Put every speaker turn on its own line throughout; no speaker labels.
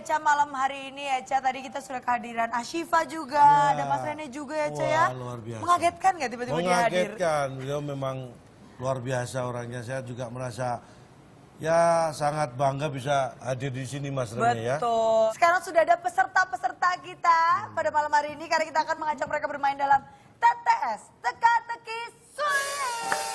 Eca malam hari ini Eca. Tadi kita sudah kehadiran Ashifa juga, ada Mas Rene juga ya Eca ya.
Luar biasa.
Mengagetkan nggak tiba-tiba dia hadir?
Mengagetkan, beliau memang luar biasa orangnya. Saya juga merasa ya sangat bangga bisa hadir di sini Mas Rene ya.
Betul. Sekarang sudah ada peserta-peserta kita pada malam hari ini karena kita akan mengajak mereka bermain dalam TTS, Teka-Teki Sulit.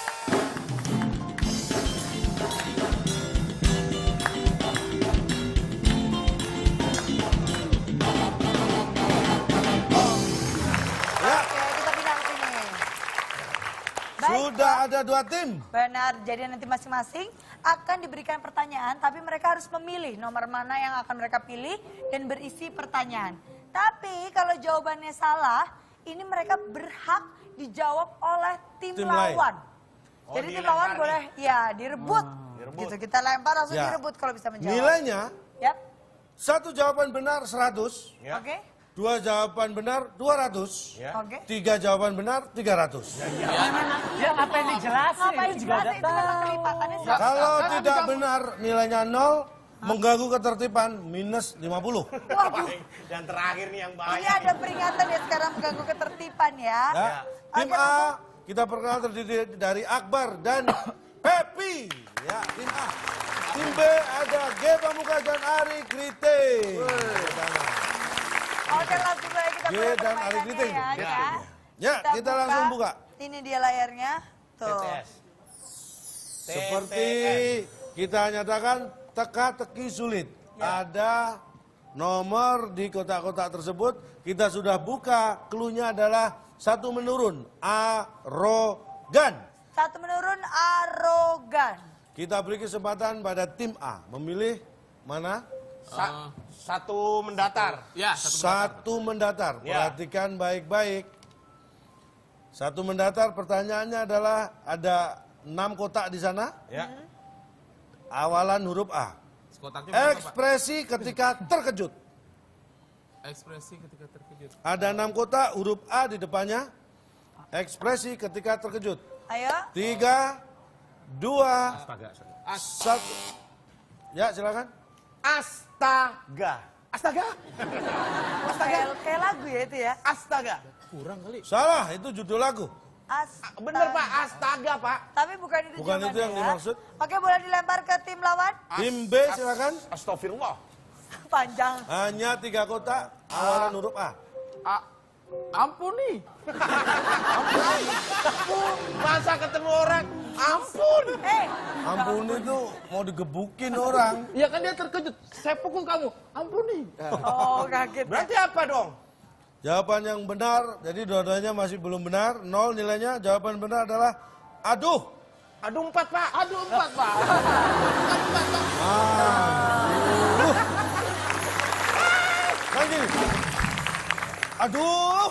Sudah ada 2 tim.
Benar, jadi nanti masing-masing akan diberikan pertanyaan, tapi mereka harus memilih nomor mana yang akan mereka pilih dan berisi pertanyaan. Tapi kalau jawabannya salah, ini mereka berhak dijawab oleh tim lawan. Jadi tim lawan boleh ya direbut. Gitu, kita lempar langsung direbut kalau bisa menjawab.
Nilainya,
Yap.
1 jawaban benar 100.
Oke.
2 jawaban benar 200.
Oke.
3 jawaban benar 300.
Ya apa yang dijelasin?
Ngapain
Itu juga
dijelasin? Itu memang kelipatannya sih.
Kalau tidak benar nilainya 0, mengganggu ketertiban minus 50.
Waduh,
Dan terakhir nih yang bahaya.
ini ada peringatan ya sekarang mengganggu ketertiban ya.
Ya. Tim
Oke,
A kita perkenalkan terdiri dari Akbar dan Pepi. Ya, tim A. Tim B ada G Pamuka dan Ari Kriting.
Oke, langsung saja kita
G
mulai
dan Ari
permainannya
Kriting.
ya.
Ya, kita langsung buka.
Ini dia layarnya. Tuh.
TTS.
Seperti kita nyatakan teka-teki sulit. Ada nomor di kotak-kotak tersebut. Kita sudah buka. Cluenya adalah 1 menurun. Arogan.
1 menurun arogan.
Kita beri kesempatan pada tim A. Memilih mana?
Satu mendatar.
Ya,
Satu mendatar.
Ya.
Perhatikan baik-baik. 1 mendatar, pertanyaannya adalah ada 6 kotak di sana.
Ya.
Awalan huruf A.
kotaknya berapa, Pak?
Ekspresi ketika terkejut.
Ekspresi ketika terkejut.
Ada 6 kotak, huruf A di depannya. Ekspresi ketika terkejut.
Ayo.
3, 2,
Astaga.
1. Ya, silakan.
Astaga. Astaga.
Kayak lagu ya itu ya.
Astaga.
Kurang kali.
Salah, itu judul lagu.
Bener Pak, astaga Pak.
Tapi bukan itu
Bukan itu
jawabannya
yang
ya.
dimaksud.
Oke, boleh dilempar ke tim lawan.
Tim B, silakan.
Astagfirullah.
Panjang.
Hanya 3 kotak, awalan huruf A.
Ampuni.
Masa ketemu orang, ampun.
Ampun itu mau digebukin orang.
Ya kan dia terkejut. Saya pukul kamu. Ampuni.
Oh, kaget.
Berarti apa dong?
Jawaban yang benar, jadi dua-duanya masih belum benar. 0 nilainya, jawaban benar adalah aduh.
Aduh 4 Pak.
Aduh 4, Pak.
Kan gini. Aduh.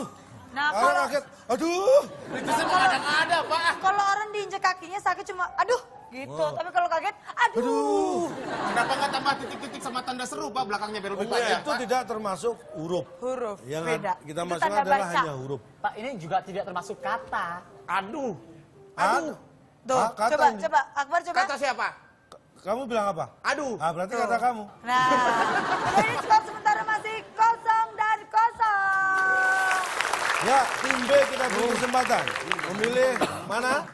Nah,
Orang
kalau
kaget. Aduh.
Itu semua ada, Pak.
kalau orang diinjek kakinya sakit cuma aduh gitu. Tapi kalau kaget aduh.
Kenapa nggak tambah titik-titik sama tanda seru, Pak? Belakangnya biar lebih panjang,
Itu tidak termasuk huruf.
Huruf
Yang
beda.
kita
Itu
masukkan
tanda
adalah
baca.
hanya huruf.
Pak, ini juga tidak termasuk kata.
Aduh.
Aduh.
Tuh,
Kata
coba,
ini.
coba. Akbar coba.
Kata siapa?
Kamu bilang apa?
Aduh.
Berarti kata kamu.
Nah, jadi skor sementara masih 0 dan 0.
Ya, tim B kita beri kesempatan. Memilih mana?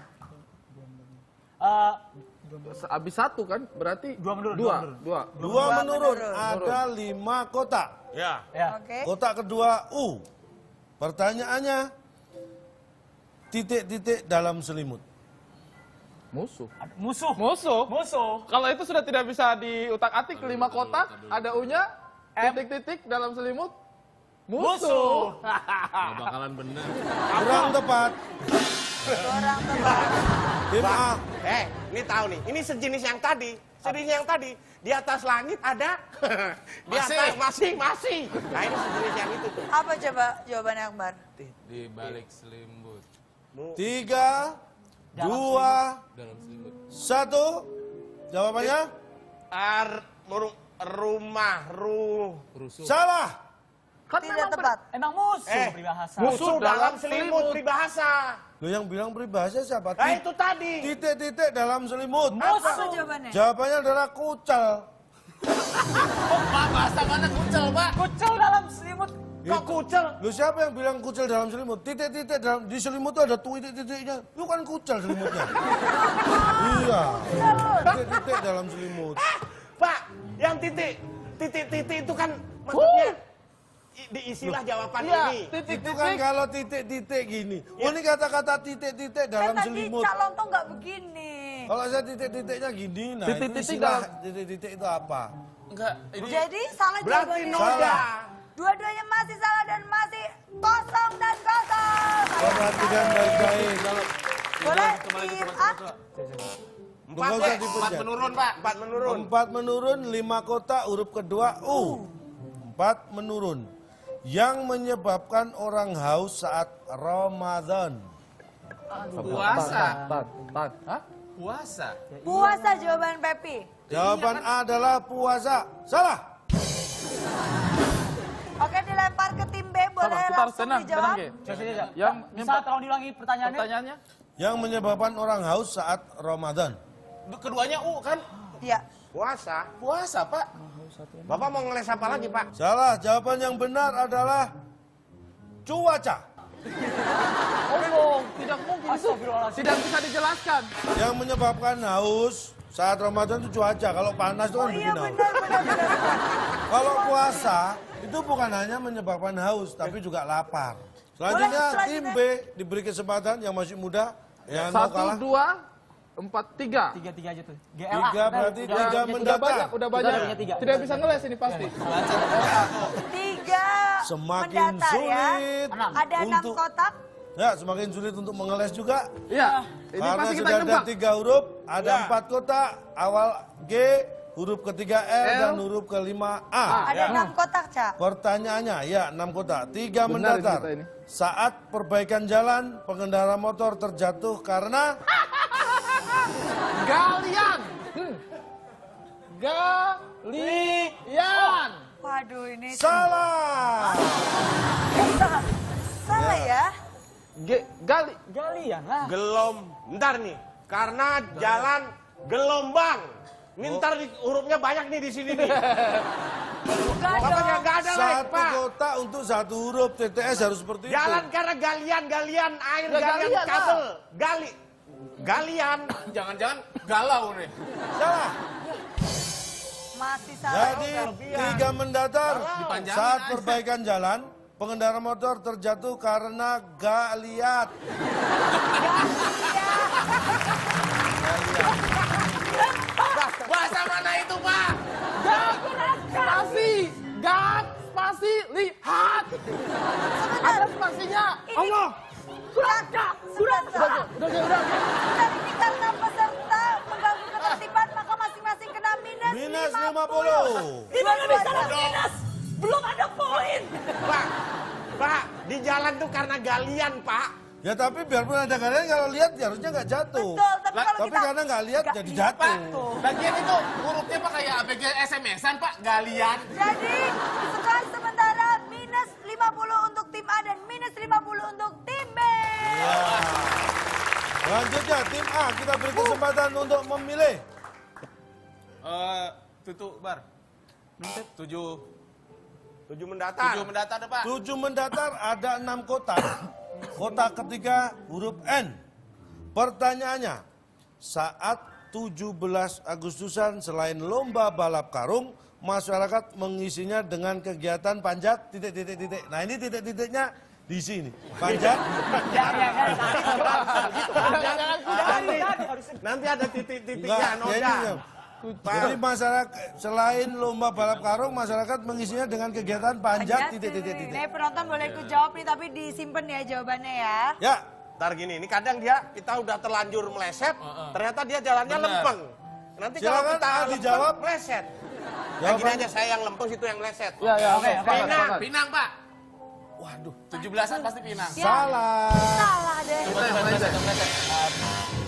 Habis 1 kan? Berarti
2 menurun.
2.
2 menurun.
menurun.
Ada 5 kotak.
Ya.
Ya.
Oke.
Kotak kedua U. Pertanyaannya, titik-titik dalam selimut.
Musuh.
Musuh.
Musuh.
Musuh.
Kalau itu sudah tidak bisa diutak-atik, 5 kotak, ada U-nya, titik-titik dalam selimut, musuh.
Nggak bakalan bener.
Kurang tepat.
Kurang tepat.
Tim A.
Ini tahu nih. Ini sejenis yang tadi. Sejenis yang tadi. Di atas langit ada. Di atas masih. Nah ini sejenis yang itu tuh.
Apa coba jawabannya Akbar?
Di balik selimut.
3, 2,
Dalam selimut.
1. Jawabannya?
Rusuh.
Salah.
Kan
Tidak
memang
tepat.
Emang musuh peribahasa.
Musuh dalam selimut peribahasa.
Lo yang bilang peribahasa siapa?
Nah itu tadi.
Titik-titik dalam selimut.
Apa jawabannya?
Jawabannya adalah kucal.
Pak, Bahasa mana kucel, Pak?
Kucel dalam selimut.
Kok kucel?
Lu siapa yang bilang kucel dalam selimut? Titik-titik dalam di selimut tuh ada titik-titiknya. Lu kan kucel selimutnya. Iya. Titik-titik dalam selimut.
Pak, yang titik itu kan maksudnya diisilah jawaban
Iya,
ini.
Itu kan kalau titik-titik gini. Oh ini kata-kata titik-titik
Kan
dalam
tadi
selimut.
Cak Lontong nggak begini.
Kalau saya titik-titiknya gini, nah itu
Titik-titik
istilah
dalam-
titik-titik itu apa?
Enggak, ini
Jadi salah
Berarti
jawabannya.
noda.
Salah.
Dua-duanya masih salah dan masih kosong dan kosong.
Perhatikan baik-baik.
Boleh tim A?
Nggak usah dipencet.
4 menurun, Pak.
4 menurun.
4 menurun, 5 kotak, huruf kedua U. 4 menurun. Yang menyebabkan orang haus saat Ramadan.
Puasa.
Hah?
Puasa.
Puasa jawaban Pepi.
Jawaban A adalah puasa. Salah.
Oke dilempar ke tim B, boleh
Sabar, kita harus
langsung
tenang,
dijawab.
Ge.
Yang
Yang
bisa tolong diulangi pertanyaannya?
Pertanyaannya?
Yang menyebabkan orang haus saat Ramadan.
Keduanya U kan?
Iya.
Puasa.
Puasa, Pak.
Bapak mau ngeles apa lagi, Pak?
Salah. Jawaban yang benar adalah cuaca.
Oh, tidak mungkin itu.
Astagfirullahaladzim.
Tidak bisa dijelaskan.
Yang menyebabkan haus saat Ramadan itu cuaca. Kalau panas itu
Oh
kan
iya
bikin haus.
benar.
Kalau puasa itu bukan hanya menyebabkan haus, tapi juga lapar. Selanjutnya
Boleh,
tim B diberi kesempatan yang masih muda. Yang mau
1,
kalah.
2, 4, 3.
3 aja tuh.
Tiga berarti tiga
Udah
mendatar.
banyak, udah banyak.
Udah tiga.
Tidak bisa ngeles ini pasti.
3
Semakin
mendatar ya.
sulit
Ada 6
untuk
kotak.
ya semakin sulit untuk mengeles juga.
Iya. Ini
Karena
pasti kita
sudah ada
nebak.
3 huruf, ada
Ya.
4 kotak, awal G, huruf ketiga L, dan huruf kelima A.
Ada 6 kotak, Cak.
Pertanyaannya, ya 6 kotak, 3
Benar
mendatar.
kita ini.
Saat perbaikan jalan, pengendara motor terjatuh karena
Galian. Galian.
Waduh ini
salah.
salah ya.
Galian lah.
Bentar nih. Karena jalan gelombang. Ini ntar hurufnya banyak nih di sini nih.
Bukan
Pokoknya
dong.
nggak ada lagi,
Satu
Pak.
kotak untuk 1 huruf, TTS harus seperti itu.
Jalan karena galian air,
Ya,
galian
galian
kabel. Galian.
Jangan-jangan galau nih.
Salah.
Masih salah.
Jadi 3 mendatar
Dipanjangin
saat
aja.
perbaikan jalan, pengendara motor terjatuh karena gak lihat.
Bahasa mana itu, Pak?
Spasi. Gak spasi lihat. Ada spasinya.
Allah. Sudah.
Udah.
Dan ini karena peserta mengganggu ketertiban maka masing-masing kena minus,
Minus
50.
50.
Gimana bisa minus? Belum ada poin.
Pak, di jalan tuh karena galian, Pak.
Ya tapi biarpun ada kalian kalau lihat ya harusnya nggak jatuh.
Betul, tapi kalau
Tapi
kita
karena nggak lihat jadi jatuh.
Lagian itu hurufnya, Pak, kayak ABG SMS-an, Pak. Galian.
jadi skor sementara minus 50 untuk tim A dan minus 50 untuk tim B.
Ya. Selanjutnya tim A kita beri kesempatan untuk memilih.
Tutup, Bar. 7
mendatar.
mendatar, deh, Pak.
7 mendatar ada 6 kotak. Kotak ketiga huruf N. Pertanyaannya, saat 17 Agustusan selain lomba balap karung, masyarakat mengisinya dengan kegiatan panjat titik-titik-titik. Nah ini titik-titiknya di sini. Panjat.
Nanti ada titik-titiknya,
Enggak, ya
noda.
ini ya. Jadi masyarakat selain lomba balap karung, masyarakat mengisinya dengan kegiatan panjat titik-titik-titik.
Nih penonton boleh ikut jawab nih tapi disimpan ya jawabannya ya.
Ya,
Ntar gini, ini kadang kita udah terlanjur meleset, ternyata dia jalannya
Bener.
lempeng. Nanti kalau
Silakan,
kita
dijawab.
dijawab, meleset. Nah, gini
Jawaban.
aja, saya yang lempeng, situ yang meleset.
Ya, oke.
Pinang.
Pinang, Pak.
waduh,
17-an pasti Pinang.
Ya.
salah.
Salah deh.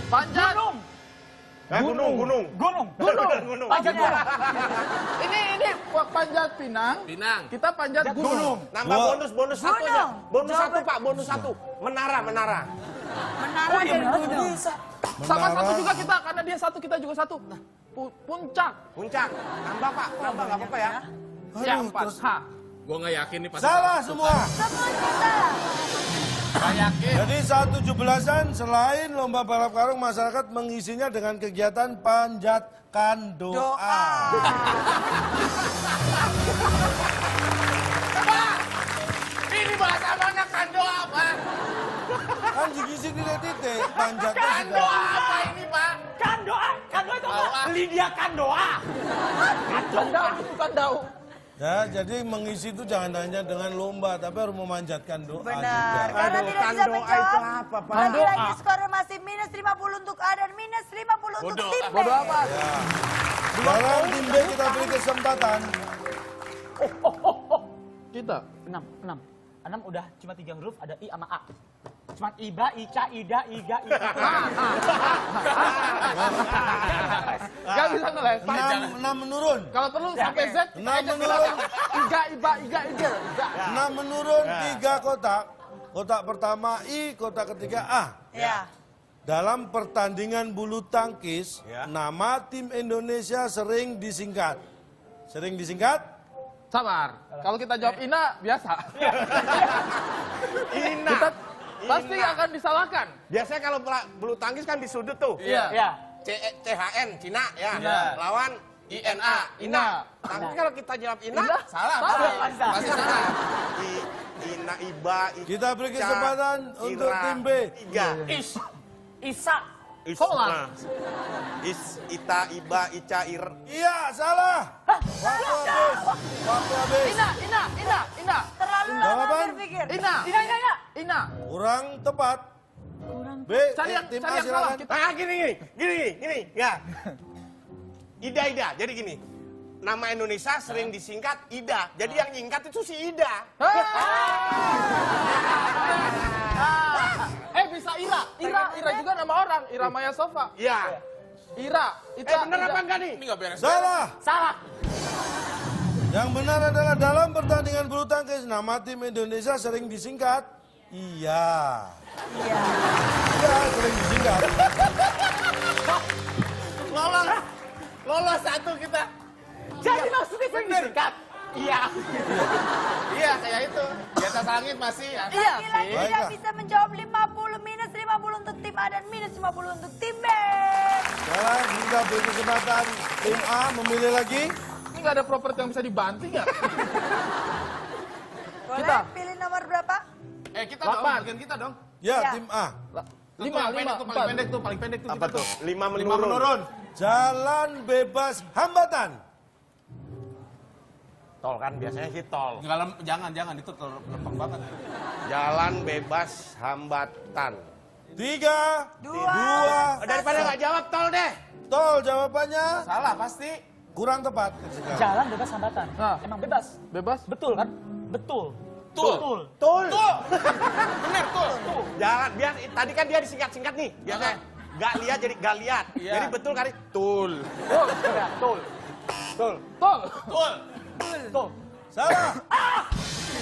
Panjat.
Gunung.
Gunung.
Panjat gunung. Ini panjat Pinang.
Pinang.
Kita panjat gunung.
Nambah bonus satu aja.
Gunung.
Bonus satu,
Jawaban.
Pak, bonus satu. Menara.
Menara dan gunung.
Sama
Menara.
satu juga kita, karena dia satu kita juga satu. Puncak.
Puncak. Nambah, Pak. Nambah, nggak apa-apa ya.
Siapa?
terus-
H.
Gua nggak yakin nih pasti.
Salah semua.
Semuanya salah.
Nggak yakin.
Jadi saat 17-an selain lomba balap karung, masyarakat mengisinya dengan kegiatan panjatkan doa.
Doa.
Ini bahasa mana kan doa, Pak?
Kan diisi titik-titik, panjatkan
Kan
sudah.
doa apa ini, Pak?
Kan doa itu
Doa.
apa? Lydia kan doa.
Bukan dau.
Ya, jadi mengisi itu jangan hanya dengan lomba, tapi harus memanjatkan doa
Benar.
juga.
Karena
Aduh,
tidak
kan
bisa
doa itu
menjawab.
apa, Pak?
Lagi-lagi skornya masih minus 50 untuk A dan minus 50 untuk
Bodoh.
tim B.
Bodoh apa?
Dalam tim B kita beri kesempatan.
Kita.
6 udah cuma 3 huruf, ada I sama A. Cuma Iba, Ica, Ida, Iga, Ika.
Gak bisa ngeles.
6 menurun.
Kalau perlu sampai Z.
6 menurun.
Iga, Iba, Iga.
6 menurun 3 kotak. Kotak pertama I, kotak ketiga A.
Ya.
Dalam pertandingan bulu tangkis,
Ya.
nama tim Indonesia sering disingkat. Sering disingkat?
Sabar. Kalau kita jawab Ina, biasa.
Ina.
Kita pasti
Ina.
akan disalahkan.
Biasanya kalau bulu tangkis kan di sudut tuh.
Iya.
Ya.
CHN, Cina ya.
Cina.
Lawan INA, Ina. Tapi kalau kita jawab Ina,
Ina?
salah.
Salah.
Pasti salah. Ina, Iba,
Kita beri kesempatan untuk tim B.
Iga.
Isa.
Sholat.
Ita, Iba, Ica,
Iya, salah. Waktu habis. Waktu habis.
Ina.
Terlalu
Jawaban?
lama berpikir.
Ina.
Ina.
Kurang tepat. B,
Cari yang
tim A
salah.
silakan.
Kita
Ah, gini. Ya. Ida. Jadi gini. Nama Indonesia sering disingkat Ida. Jadi yang nyingkat itu si Ida.
bisa Ira juga nama orang. Ira Maya Sofa.
Iya.
Ira.
Bener apa enggak nih?
Ini nggak beres.
Salah.
Salah.
Yang benar adalah dalam pertandingan bulu tangkis, nama tim Indonesia sering disingkat. Iya.
Iya.
Iya, sering disingkat.
Lolos satu kita.
Jadi maksudnya sering disingkat. Iya.
Iya, kayak itu. Di atas langit masih ya.
Iya. Lagi-lagi tidak
Baiklah.
bisa menjawab 50 minus 50 untuk tim A dan minus 50 untuk tim B.
Sekarang kita beri kesempatan tim A memilih lagi.
Ini nggak ada properti yang bisa dibanting ya?
Boleh
Kita.
pilih nomor berapa?
Kita dong,
Lapan.
bagian kita dong.
Ya,
Ya.
tim A.
Lima,
Paling pendek tuh, paling pendek tuh.
Apa
kita
tuh? 5
Lima
menurun.
menurun.
Jalan bebas hambatan.
Tol kan biasanya sih tol.
Jangan itu lempeng banget.
Jalan bebas hambatan.
3,
Dua.
2. Daripada nggak jawab tol deh.
Tol jawabannya
Salah pasti.
kurang tepat.
Jalan bebas hambatan.
Nah.
Emang bebas.
Bebas?
Betul kan? Betul.
Tul.
Betul.
Tol.
Bener tuh.
Jalan biar tadi kan dia disingkat-singkat nih. Biasanya nggak lihat jadi nggak lihat.
Iya.
Jadi betul kali. Tul.
Oh, ya, betul.
Tul.
Tol.
Tul.
Betul.
Salah.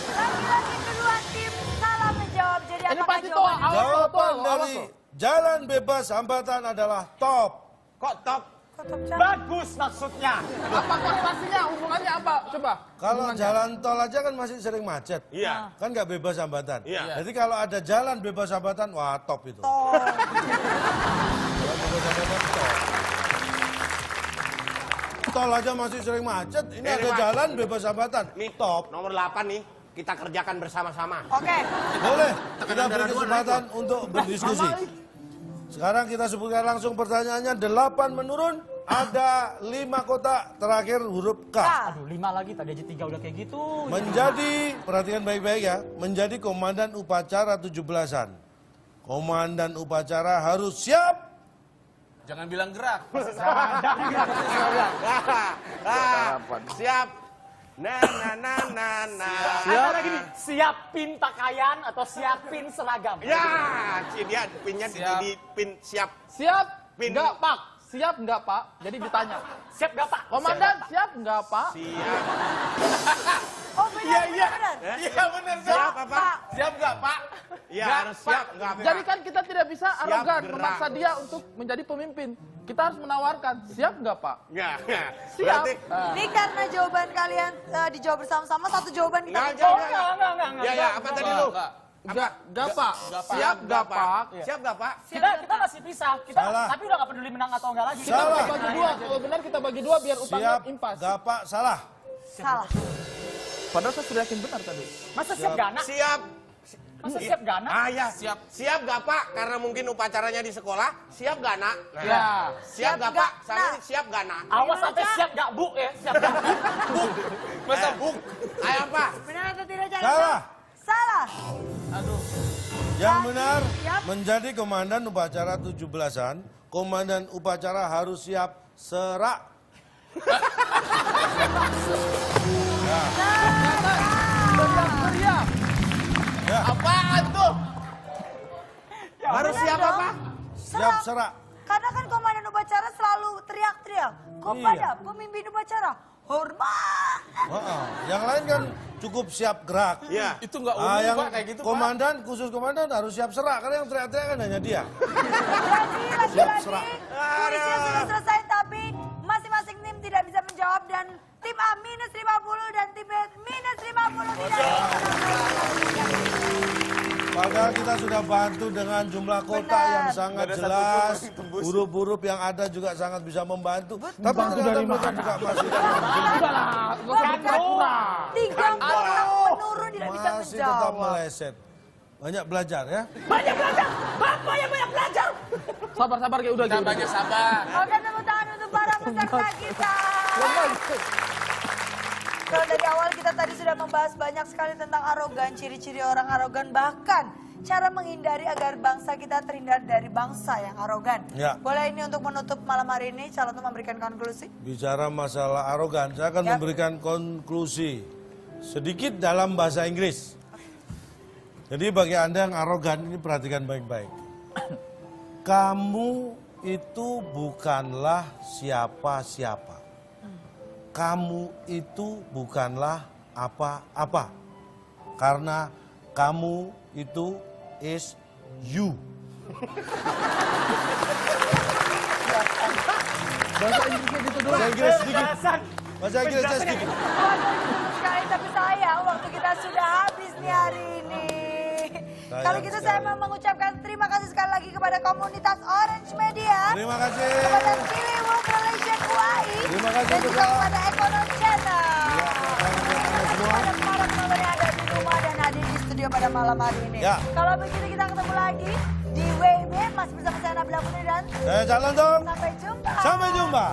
Lagi-lagi kedua tim salah menjawab. Jadi
Ini
apakah
pasti tol.
jawabannya?
Awas tol.
Jawaban
Awas
dari
tol.
jalan bebas hambatan adalah top.
Kok top?
Kok top siapa?
Bagus maksudnya.
Apa korelasinya? Hubungannya apa? Coba.
Kalau
Hubungannya.
jalan tol aja kan masih sering macet.
Iya.
Kan nggak bebas hambatan.
Iya.
Jadi kalau ada jalan bebas hambatan, wah top itu.
Tol.
Jalan bebas hambatan top. Tol aja masih sering macet, ini
Ini,
ada
Pak.
jalan bebas hambatan.
Nih
Top.
Nomor 8 nih. Kita kerjakan bersama-sama.
Oke.
Boleh, kita beri kesempatan untuk berdiskusi. Sekarang kita sebutkan langsung pertanyaannya, 8 menurun, ada 5 kotak, terakhir huruf K.
K.
Aduh, 5 lagi. Tadi aja 3 udah kayak gitu.
Menjadi, perhatikan baik-baik ya, menjadi komandan upacara 17-an. Komandan upacara harus siap.
Jangan bilang gerak.
Siap. Nah.
Ada lagi nih. Siapin pakaian atau siapin seragam.
Ya, dia pinnya
Siap.
di pin siap.
Siap?
Pin.
Enggak, Pak. Siap enggak, Pak? Jadi ditanya.
Siap gak, Pak?
Komandan, siap enggak, Pak?
Siap.
Oh benar, benar, benar.
Iya bener.
Siap apa?
Siap nggak Pak?
Iya,
Nggak,
harus siap.
Pak.
Nggak,
Jadi kan kita tidak bisa arogan
gerak.
memaksa dia untuk menjadi pemimpin. Kita harus menawarkan. Siap nggak, Pak?
Nggak.
Siap.
Berarti,
Ini karena jawaban kalian dijawab bersama-sama, satu jawaban kita
Nggak,
menjawab.
jangan. Ya, apa tadi lu?
Enggak, Pak.
Siap nggak, Pak?
Iya.
Siap nggak, Pak?
Kita masih pisah. Kita
Salah.
tapi udah nggak peduli menang atau enggak lagi.
Salah.
Kita bagi dua. Kalau benar kita bagi dua biar utangnya
Siap,
impas.
gapak, salah.
Salah.
Padahal saya sudah yakin benar tadi.
Masa siap gana?
Siap.
Masa siap gana?
Ah ya, siap. Siap nggak, Pak? Karena mungkin upacaranya di sekolah. Siap nggak, Nak? Nah,
Ya.
Siap nggak,
nggak,
Pak? Sama
Nak?
ini siap nggak, Nak?
Awas sampai siap nggak bu ya? Siap nggak bu?
Masa buk? Ayo, Pak.
Benar atau tidak jangan?
Salah.
Salah.
Yang benar
Siap.
menjadi komandan upacara 17-an, komandan upacara harus siap serak.
Teriak.
Apaan tuh? Harus
Benar
siap
dong.
apa?
Siap serak.
Karena kan komandan upacara selalu teriak-teriak. Kepada pemimpin upacara, hormat.
Yang lain kan cukup siap gerak.
Iya.
Itu nggak
Ah,
umum,
yang
Pak, kayak gitu, Pak.
komandan, khusus komandan harus siap serak. Karena yang teriak-teriak kan hanya dia.
Jadi
Siap,
lagi-lagi
serak.
kuisnya sudah selesai tapi masing-masing tim tidak bisa menjawab dan tim A minus 50 dan tim B minus 50 tidak bisa.
Padahal kita sudah bantu dengan jumlah kota
Benar.
yang sangat jelas. Huruf-huruf yang ada juga sangat bisa membantu. Tapi ternyata mereka juga masih
Udah lah, nggak usah berpura-pura.
30 menurun tidak bisa
masih tetap
menjawab.
meleset. Banyak belajar ya.
Banyak belajar. Bapak yang banyak belajar.
Sabar, kayak udah gitu.
Sabar, sabar.
Oke, tepuk tangan untuk para peserta kita. Kalau dari awal kita tadi sudah membahas banyak sekali tentang arogan, ciri-ciri orang arogan, bahkan cara menghindari agar bangsa kita terhindar dari bangsa yang arogan.
Ya.
Boleh ini untuk menutup malam hari ini, calon untuk memberikan konklusi?
Bicara masalah arogan, saya akan
Ya.
memberikan konklusi sedikit dalam bahasa Inggris. Jadi bagi Anda yang arogan ini perhatikan baik-baik. Kamu itu bukanlah siapa-siapa. Kamu itu bukanlah apa-apa. Karena kamu itu is you.
Bahasa Inggrisnya gitu doang.
Bahasa Inggris sedikit. Bahasa Inggrisnya sedikit.
Waduh, betul sekali, tapi sayang waktu kita sudah habis nih hari ini.
Sayang
Kalau gitu saya mau mengucapkan terima kasih sekali lagi kepada komunitas Orange Media.
Terima kasih.
Kepada Ciliwung Relation UAI.
Terima kasih
dan juga
juga.
kepada Ekonom Channel.
semua.
Kepada para penonton yang ada di rumah dan hadir di studio pada malam hari ini.
Ya.
Kalau begitu kita ketemu lagi di WIB masih bersama saya Nabila Putri dan
Saya Calon dong.
sampai jumpa.
Sampai jumpa.